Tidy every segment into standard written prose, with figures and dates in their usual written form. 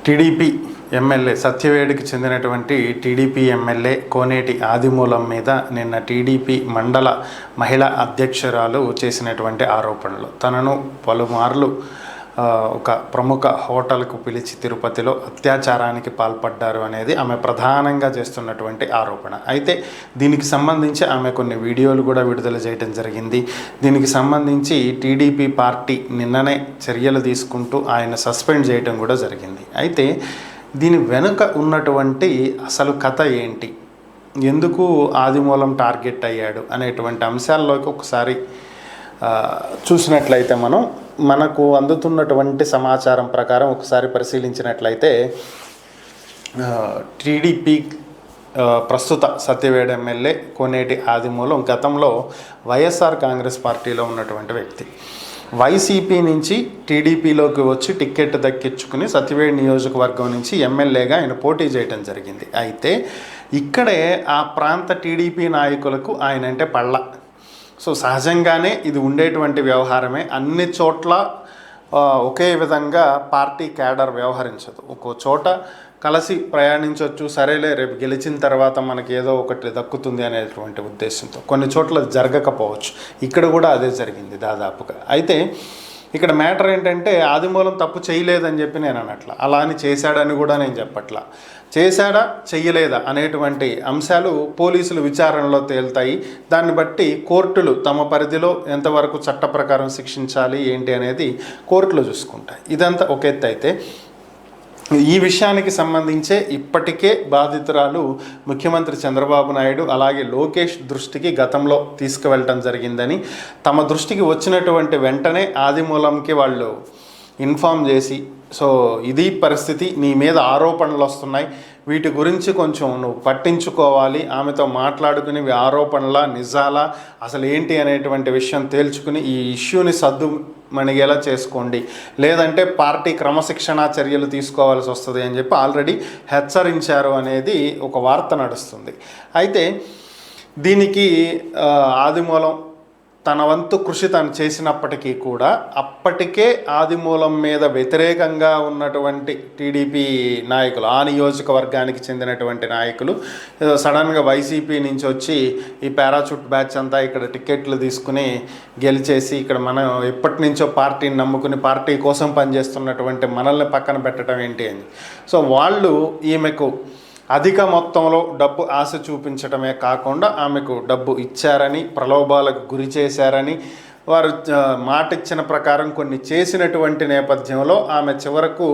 TDP MLA సత్యవేడుకి చెందినటువంటి TDP MLA కోనేటి ఆదిమూలం మీద నిన్న టీడీపీ మండల మహిళా అధ్యక్షురాలు చేసినటువంటి ఆరోపణలు. తనను పలుమార్లు ఒక ప్రముఖ హోటల్కు పిలిచి తిరుపతిలో అత్యాచారానికి పాల్పడ్డారు అనేది ఆమె ప్రధానంగా చేస్తున్నటువంటి ఆరోపణ. అయితే దీనికి సంబంధించి ఆమె కొన్ని వీడియోలు కూడా విడుదల చేయడం జరిగింది. దీనికి సంబంధించి టీడీపీ పార్టీ నిన్ననే చర్యలు తీసుకుంటూ ఆయన సస్పెండ్ చేయడం కూడా జరిగింది. అయితే దీని వెనుక ఉన్నటువంటి అసలు కథ ఏంటి, ఎందుకు ఆదిమూలం టార్గెట్ అయ్యాడు అనేటువంటి అంశాల్లోకి ఒకసారి చూసినట్లయితే మనకు అందుతున్నటువంటి సమాచారం ప్రకారం ఒకసారి పరిశీలించినట్లయితే టీడీపీ ప్రస్తుత సత్యవేడు ఎమ్మెల్యే కోనేటి ఆదిమూలం గతంలో వైఎస్ఆర్ కాంగ్రెస్ పార్టీలో ఉన్నటువంటి వ్యక్తి. వైసీపీ నుంచి టీడీపీలోకి వచ్చి టికెట్ దక్కించుకుని సత్యవేడు నియోజకవర్గం నుంచి ఎమ్మెల్యేగా ఆయన పోటీ చేయడం జరిగింది. అయితే ఇక్కడే ఆ ప్రాంత టీడీపీ నాయకులకు ఆయన అంటే పళ్ళ. సో సహజంగానే ఇది ఉండేటువంటి వ్యవహారమే. అన్ని చోట్ల ఒకే విధంగా పార్టీ క్యాడర్ వ్యవహరించదు. ఒక్కో చోట కలిసి ప్రయాణించవచ్చు, సరేలే రేపు గెలిచిన తర్వాత మనకి ఏదో ఒకటి దక్కుతుంది అనేటువంటి ఉద్దేశంతో. కొన్ని చోట్ల జరగకపోవచ్చు, ఇక్కడ కూడా అదే జరిగింది దాదాపుగా. అయితే ఇక్కడ మ్యాటర్ ఏంటంటే ఆదిమూలం తప్పు చేయలేదని చెప్పి నేను అనట్లా, అలా అని చేశాడని కూడా నేను చెప్పట్లా. చేశాడా చెయ్యలేదా అనేటువంటి అంశాలు పోలీసులు విచారణలో తేలుతాయి. దాన్ని బట్టి కోర్టులు తమ పరిధిలో ఎంతవరకు చట్ట ప్రకారం శిక్షించాలి ఏంటి అనేది కోర్టులు చూసుకుంటాయి. ఇదంతా ఒక ఎత్తు. అయితే ఈ విషయానికి సంబంధించే ఇప్పటికే బాధితురాలు ముఖ్యమంత్రి చంద్రబాబు నాయుడు అలాగే లోకేష్ దృష్టికి గతంలో తీసుకువెళ్ళటం జరిగిందని, తమ దృష్టికి వచ్చినటువంటి వెంటనే ఆదిమూలంకి వాళ్ళు ఇన్ఫామ్ చేసి, సో ఇది పరిస్థితి, నీ మీద ఆరోపణలు వస్తున్నాయి, వీటి గురించి కొంచెం నువ్వు పట్టించుకోవాలి, ఆమెతో మాట్లాడుకుని ఆరోపణలా నిజాలా అసలు ఏంటి అనేటువంటి విషయం తేల్చుకుని ఈ ఇష్యూని సద్దుమణిగేలా చేసుకోండి, లేదంటే పార్టీ క్రమశిక్షణా చర్యలు తీసుకోవాల్సి వస్తుంది అని చెప్పి ఆల్రెడీ హెచ్చరించారు అనేది ఒక వార్త నడుస్తుంది. అయితే దీనికి ఆదిమూలం తన వంతు కృషి తను చేసినప్పటికీ కూడా అప్పటికే ఆదిమూలం మీద వ్యతిరేకంగా ఉన్నటువంటి టీడీపీ నాయకులు, ఆ నియోజకవర్గానికి చెందినటువంటి నాయకులు సడన్గా వైసీపీ నుంచి వచ్చి ఈ పారాచూట్ బ్యాచ్ అంతా ఇక్కడ టికెట్లు తీసుకుని గెలిచేసి ఇక్కడ మనం ఎప్పటి నుంచో పార్టీని నమ్ముకుని పార్టీ కోసం పనిచేస్తున్నటువంటి మనల్ని పక్కన పెట్టడం ఏంటి అని, సో వాళ్ళు ఈమెకు అధిక మొత్తంలో డబ్బు ఆశ చూపించడమే కాకుండా ఆమెకు డబ్బు ఇచ్చారని, ప్రలోభాలకు గురి చేశారని, వారు మాట ఇచ్చిన ప్రకారం కొన్ని చేసినటువంటి నేపథ్యంలో ఆమె చివరకు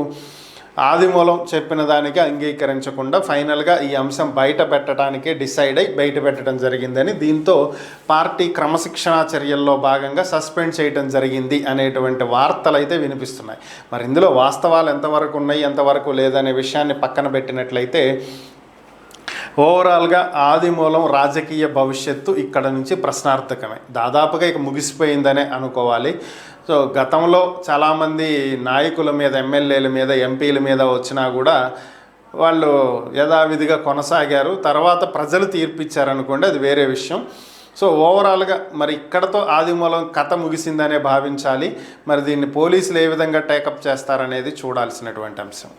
ఆదిమూలం చెప్పిన దానికి అంగీకరించకుండా ఫైనల్గా ఈ అంశం బయట పెట్టడానికే డిసైడ్ అయి బయట పెట్టడం జరిగిందని, దీంతో పార్టీ క్రమశిక్షణా చర్యల్లో భాగంగా సస్పెండ్ చేయడం జరిగింది అనేటువంటి వార్తలు అయితే వినిపిస్తున్నాయి. మరి ఇందులో వాస్తవాలు ఎంతవరకు ఉన్నాయి ఎంతవరకు లేదనే విషయాన్ని పక్కన పెట్టినట్లయితే ఓవరాల్గా ఆదిమూలం రాజకీయ భవిష్యత్తు ఇక్కడ నుంచి ప్రశ్నార్థకమే, దాదాపుగా ఇక ముగిసిపోయిందనే అనుకోవాలి. సో గతంలో చాలామంది నాయకుల మీద, ఎమ్మెల్యేల మీద, ఎంపీల మీద వచ్చినా కూడా వాళ్ళు యథావిధిగా కొనసాగారు. తర్వాత ప్రజలు తీర్పిచ్చారనుకోండి, అది వేరే విషయం. సో ఓవరాల్గా మరి ఇక్కడతో ఆదిమూలం కథ ముగిసిందనే భావించాలి. మరి దీన్ని పోలీసులు ఏ విధంగా టేకప్ చేస్తారనేది చూడాల్సినటువంటి అంశం.